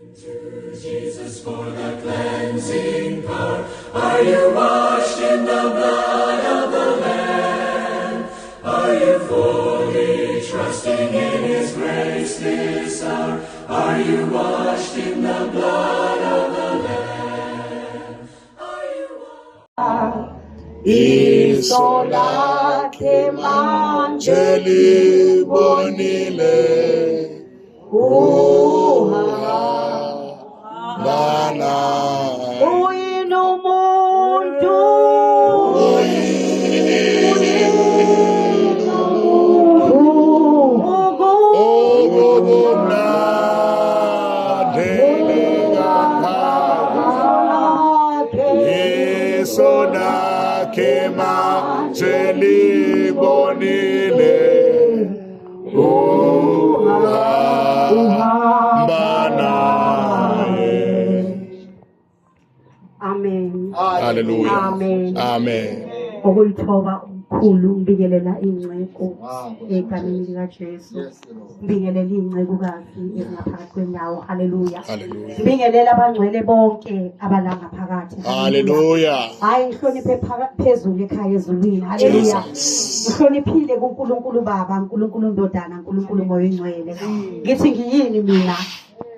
To Jesus for the cleansing power. Are you washed in the blood of the Lamb? Are you fully trusting in His grace this hour? Are you washed in the blood of the Lamb? Are you washed? Isola ke manje libonile bana uyinomuntu Isola ke manje libonile Amen. Hallelujah. Amen. Amen. Okuyithoba umkhulu ngibingelela ingceko egameni lika Jesu. Ngibingelela ingcekukazi ezingaphakathi kwendawo. Hallelujah. Hallelujah. Ngibingelela abangcwele bonke abalanga phakathi. Hallelujah. Hayi ngihloniphe phezulu ekhaya ezulwini. Hallelujah. Ngihloniphile kuNkulunkulu Baba, uNkulunkulu Ndodana, uNkulunkulu Moya Oyingcwele. Ngithi ngiyini mina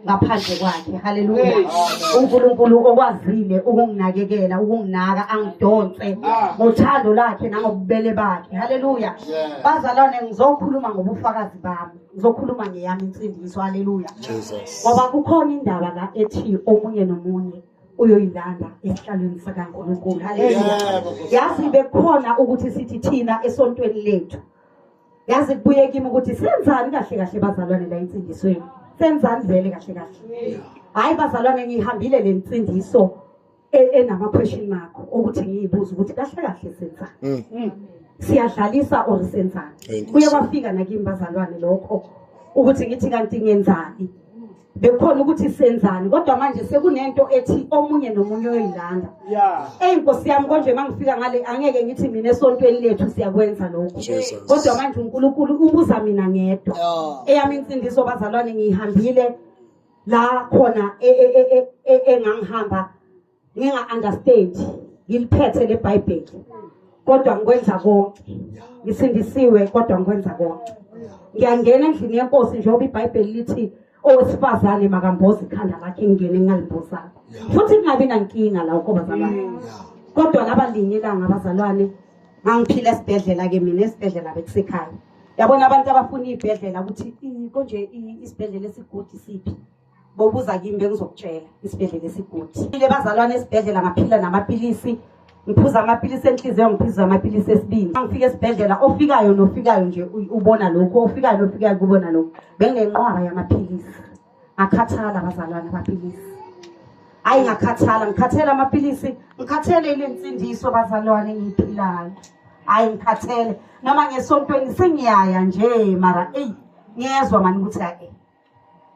ngaphandle kwakhe. Hallelujah. uNkulunkulu okwazile ukunginakekela, ukunginaka, angidonse ngothando lakhe nangobubele bakhe. Hallelujah. Bazalwane ngizokhuluma ngobufakazi bami. Ngizokhuluma ngeyami insindiso. Hallelujah. Jesus. Ngoba kukhona indaba la ethi omunye nomunye uyoyilanda esihlalweni sikaNkulunkulu. Hallelujah. Yazi bekhona ukuthi sithi thina esontweni lethu. Yazi kubuye kimi ukuthi senzani kahle kahle bazalwane la insindisweni. Senzani vele kahle kahle. Hayi bazalwane ngihambile le nsindiso enama question mark ukuthi ngiyibuza ukuthi kahle kahle senzani. Siyadlalisa or senzani. Kuye kwafika nakimi bazalwane lokho ukuthi ngithi kanti ngenzani. Bekhona ukuthi senzani kodwa manje sekunento ethi omunye nomunye oyilanda. Inkosi yami konje mangifika ngale angeke ngithi mina esontweni lethu siyakwenza lokho. Kodwa manje uNkulunkulu ubuza mina ngedwa. Eyami insindiso bazalwane ngihambile la khona engangihamba nginga understand ngiliphethe leBhayibheli kodwa ngikwenza konke. Ngisindisiwe kodwa ngikwenza konke. Ngiyangena endlini yenkosi njengoba iBhayibheli lithi owesifazane makamboza ikhanda lakhe ngene ngalimbozana. Futhi kungabi nankinga la ukho bazalwane. Kodwa labalinye langa abazalwane ngangiphila esibhedlela ke mina esibhedlela bekusekhaya. Yabona abantu abafuna izibhedlela ukuthi konje isibhedlela esigudi siphi. Bobuza kimi bengizokutshela isibhedlela esigudi. Ile bazalwane esibhedlela ngaphila namapilisi. Ngiphuza amapilisi enhliziyo ngiphuza amapilisi esibini. Ngifika esibhedlela ofikayo nofikayo nje ubona lokho ofikayo nofikayo kubona lokho. Bengenqwaba yamaphilisi. Ngakhathala bazalwane amapilisi. Hayi ngakhathala ngikhathela amapilisi, ngikhathele ile nsindiso bazalwane ngiphilayo. Hayi ngikhathele noma ngesontweni sengiyaya nje mara ngiyezwa mani ukuthi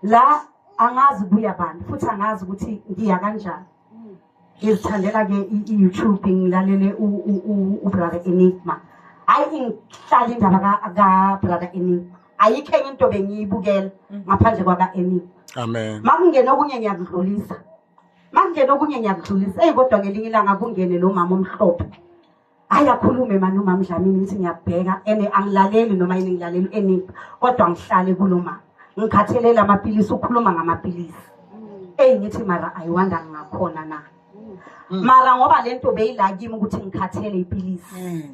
la angazi kuya bani futhi angazi ukuthi ngiya kanjani. Ngizithandela ke iYouTube ngilalele uBrother Enigma. Hayi ngihlala indaba ka Brother Enigma. Ayikho enye into bengiyibukela ngaphandle kwaka Enigma. Amen. Makungena okunye ngiyakudlulisa. Makungena okunye ngiyakudlulisa. Kodwa ngelinye ilanga kungene lo mama omhlophe. Hayi akhulume manje uMama Dlamini ngithi ngiyabheka angilaleli noma yini ngilaleli Enigma kodwa ngihlale kuloma. Ngikhathelela amapilisi ukhuluma ngamapilisi. Ngithi mara ayiwanda ngakhona na. Mara ngoba lento beyila kimi ukuthi ngikhathele ipilisi.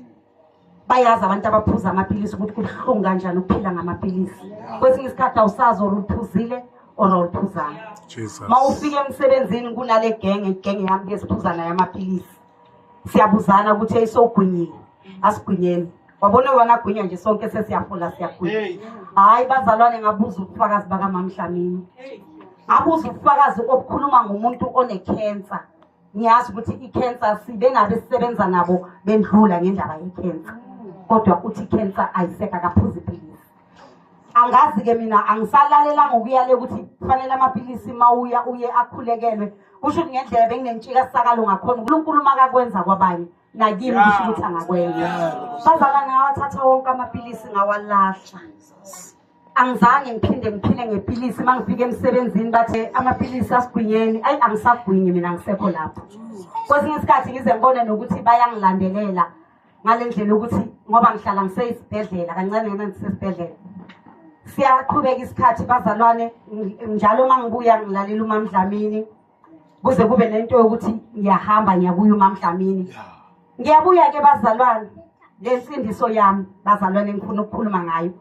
Bayazi abantu abaphuza amapilisi ukuthi kuhlungu kanjani ukuphila ngamapilisi. Kwesinye isikhathi awusazi uruphuzile or awuphuzana. Jesus. Mawufika emsebenzini kunale genge yami ngesiphuzana yamapilisi. Siyabuzana ukuthi ayisogwinyile. Asigwinyeni. Wabona wona gwinya nje sonke sesiyafula siyagwinya. Hayi bazalwane ngabuza ubufakazi baka Mama Dlamini. Ngabuza ubufakazi obukhuluma ngomuntu one-cancer. Ngiyazi ukuthi i-cancer sibengabe sisebenza nabo bendlula ngendaba ye-cancer. Kodwa uthi i-cancer ayiseka kaphuza ipilisi. Angazi ke mina angisalalela ngokuyale ukuthi kufanele amapilisi mawuya uye akhulekelwe. Kusho ukuthi ngendlela benginentshika sakalo ngakhona uNkulunkulu makakwenza kwabanye nakimi kusho ukuthi angakwenza. Bazalwane ngawathatha wonke amapilisi ngawalahla. angizange ngiphile ngepilisi mangifika emsebenzini bathi amapilisi asigwinyeni ayi angisagwinyi mina ngisekho lapho kwesinye isikhathi ngize ngibone nokuthi bayangilandelela ngalendlela ukuthi ngoba ngihlala ngiseyisibhedlela kancane ngena ngisesibhedlela siyaqhubeka isikhathi bazalwane njalo mangibuya ngilalela uMamdlamini kuze kube nento yokuthi ngiyahamba ngiyabuya uMamdlamini ngiyabuya ke bazalwane lensindiso yami bazalwane ngifuna ukukhuluma ngayo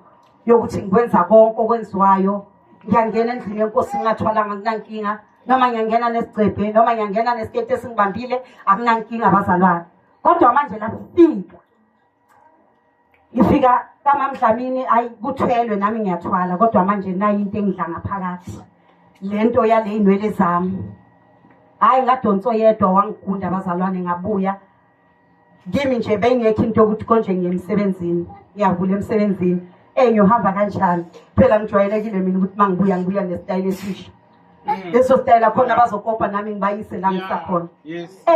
yokuthi ngikwenza konke okwenziwayo ngiyangena endlini yenkosi ngingathwalanga nginankinga noma ngiyangena nesigcebhe noma ngiyangena nesikete esingibambile akunankinga bazalwane kodwa manje ngifika kaMamdlamini kuthwelwe nami ngiyathwala kodwa manje nayo into engidla ngaphakathi lento yale inwele zami hayi ngadonso yedwa wangigunda abazalwane ngabuya kimi nje bengekho into ukuthi konje ngiyemsebenzini ngiyavula emsebenzini ngiyohamba kanjani phela ngijwayelekile mina ukuthi mangibuya ngibuya nesitayile esisha leso style khona bazokopa nami ngibayise la ngisakhona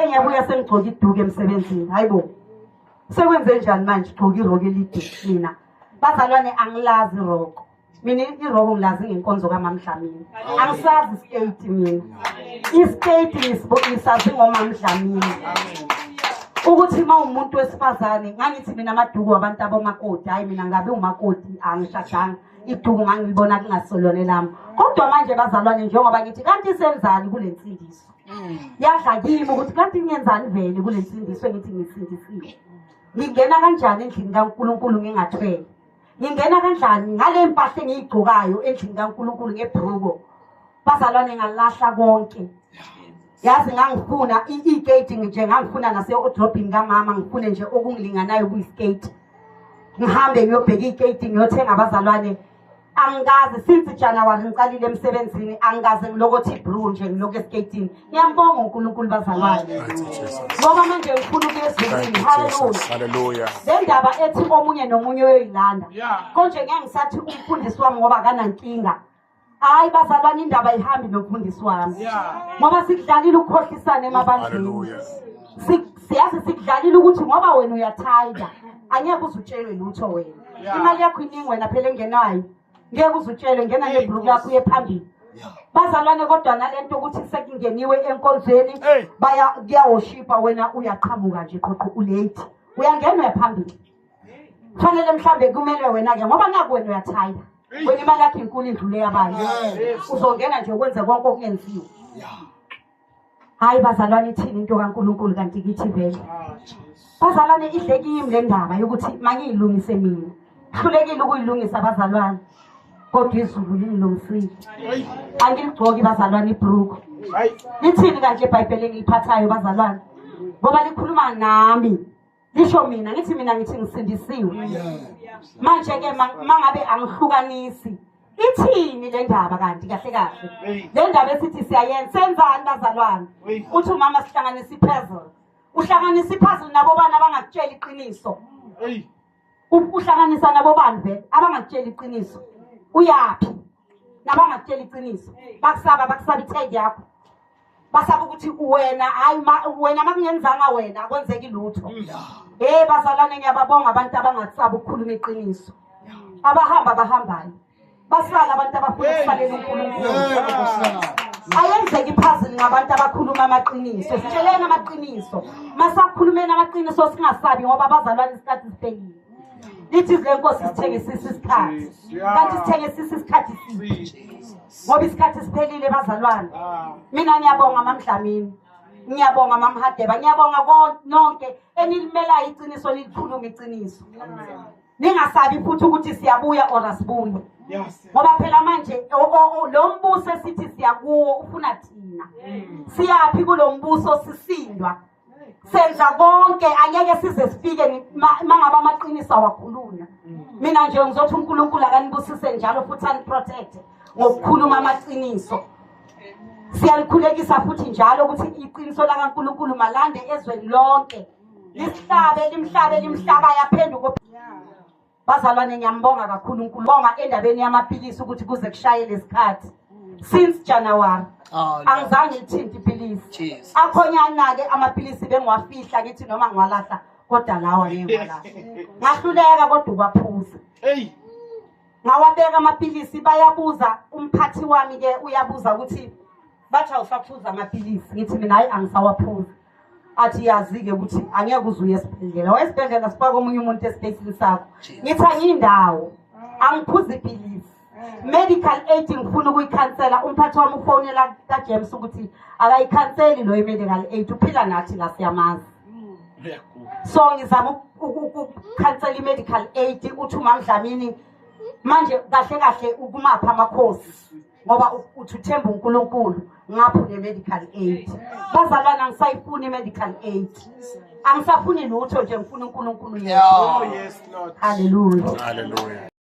ngiyabuya sengigcoka iduku emsebenzini hayibo sekwenze njani manje igcoka iroko elide mina bazalwane angilazi iroko mina iroko ngilazi ngenkonzo kaMamdlamini angisazi skate mina iskate ngisazi ngoMamdlamini ukuthi uma umuntu wesifazane ngangithi mina amaduku wabantu abomakoti hayi mina ngabe umakoti angishadanga iduku ngangibona kungasolone lami kodwa manje bazalwane njengoba ngithi kanti senzani kule nsindiso yadla kimi ukuthi kanti ngiyenzani vele kule nsindiso ngithi ngisindisile ngingena kanjani endlini kaNkulunkulu ngingathwele ngingena kanjani ngale mpahla engiyigcokayo endlini kaNkulunkulu ngebruko bazalwane ngalahla konke yazi ngangifuna i-skate nje ngangifuna nase-odrobhini kamama ngifune nje okungilinganayo kuyi-skate ngihambe ngiyobheka i-skate ngiyothenga abazalwane angazi since January ngicalile emsebenzini angazi ngilokothi ibru nje ngiloko esikatini ngiyambonga uNkulunkulu bazalwane ngoba manje ngifuna ukuyezwini haleluya le ndaba ethi omunye nomunye uyoyilanda konje ngiyangisathi umfundisi wami ngoba kanankinga hayi bazalwane indaba ihambi nomfundisi wami ngoba sikudlalile ukukhohlisana emabandleni siyazi sikudlalile ukuthi ngoba wena uyathayida angeke uzutshelwe lutho wena imali yakho iningi wena phela engenayo ngeke uzutshelwe ngena nebruku yakho uye phambili bazalwane kodwa nalento ukuthi sekungeniwe enkonzweni kuyawoshipa wena uyaqhamuka nje qoqo ulate uyangena uyaphambili kufanele mhlambe kumele wena-ke ngoba naku wena uyathayida wena imali yakho inkulu indlule yabanye uzongena nje ukwenze konke okungenziwe hayi bazalwane ithini into kaNkulunkulu kanti kithi vele bazalwane idle kimi le ndaba yokuthi mangiyilungise mina hlulekile ukuyilungisa bazalwane kodwa izulu lingilungisile angiligcoki bazalwane ibruku lithini kanje iBhayibheli engiliphathayo bazalwane ngoba likhuluma nami lisho mina ngithi ngisindisiwe manje-ke mangabe angihlukanisi ithini le ndaba kanti kahle kahle le ndaba esithi siyayenza senzani bazalwane uthi umama sihlanganisa ipuzzle uhlanganisa ipuzzle nabo bana abangakutshela iqiniso uhlanganisa nabo bani vele abangakutshela iqiniso uyaphi nabangakutshela iqiniso bakusaba ithegi yakho basaba ukuthi wena hayi wena makungenzanga wena akwenzeki lutho bazalwane ngiyababonga abantu abangasaba ukukhuluma iqiniso abahambayo basala abantu abafuna ukusalela uNkulunkulu ayenzeki ipuzzle ngabantu abakhuluma amaqiniso sitsheleni amaqiniso masakhulumeni amaqiniso singasabi ngoba bazalwane isikhathi siphelile lithi le nkosi sithengisisa isikhathi kanti sithengisisa isikhathi ngoba isikhathi siphelile bazalwane mina ngiyabonga Mamdlamini ngiyabonga Mamhadeba ngiyabonga nonke enilimelayo iqiniso likhuluma iqiniso ningasabi futhi ukuthi siyabuya or asibuye ngoba phela manje lo mbuso esithi siyakuwo ufuna thina siyaphi kulo mbuso sisindwa senza konke angeke size sifike mangaba amaqiniso awakhuluna mina nje ngizothi uNkulunkulu akanibusise njalo futhi aniprotect ngokukhuluma amaqiniso siyalikhulekisa futhi njalo ukuthi iqiniso lakaNkulunkulu malande ezweni lonke limhlabe yaphenduka bazalwane ngiyambonga kakhulu uNkulunkulu bonga endabeni yamapilisi ukuthi kuze kushaye lesikhathi since January angizange ngithinte ipilisi akhonyana-ke amapilisi bengiwafihla ngithi noma ngiwalahla kodwa lawa ngiyengwalahla ngahluleka kodwa ukwaphuza ngawabeka amapilisi bayabuza umphathi wami ke uyabuza ukuthi bathi awusaphuza amapilisi ngithi mina hayi angisawaphuza athi yazi ke ukuthi angeke uzuye esibhedlela wesibhedlela sifaka omunye umuntu esipacini sakho ngithi angiyindawo angiphuza ipilisi medical aid ngifuna ukuyikhansela umphathi wami ufonela kaJames ukuthi akayikhanseli lo medical aid uphila nathi la siyamazi so ngizama ukukhansela i-medical aid uthi uMamdlamini manje kahle kahle ukumapha amakhosi ngoba uthi uthemba uNkulunkulu ngapho ne-medical aid bazalwana ngisayifuna i-medical aid angisafuni lutho nje ngifuna uNkulunkulu yedwa. Oh yes Lord. Hallelujah. Hallelujah.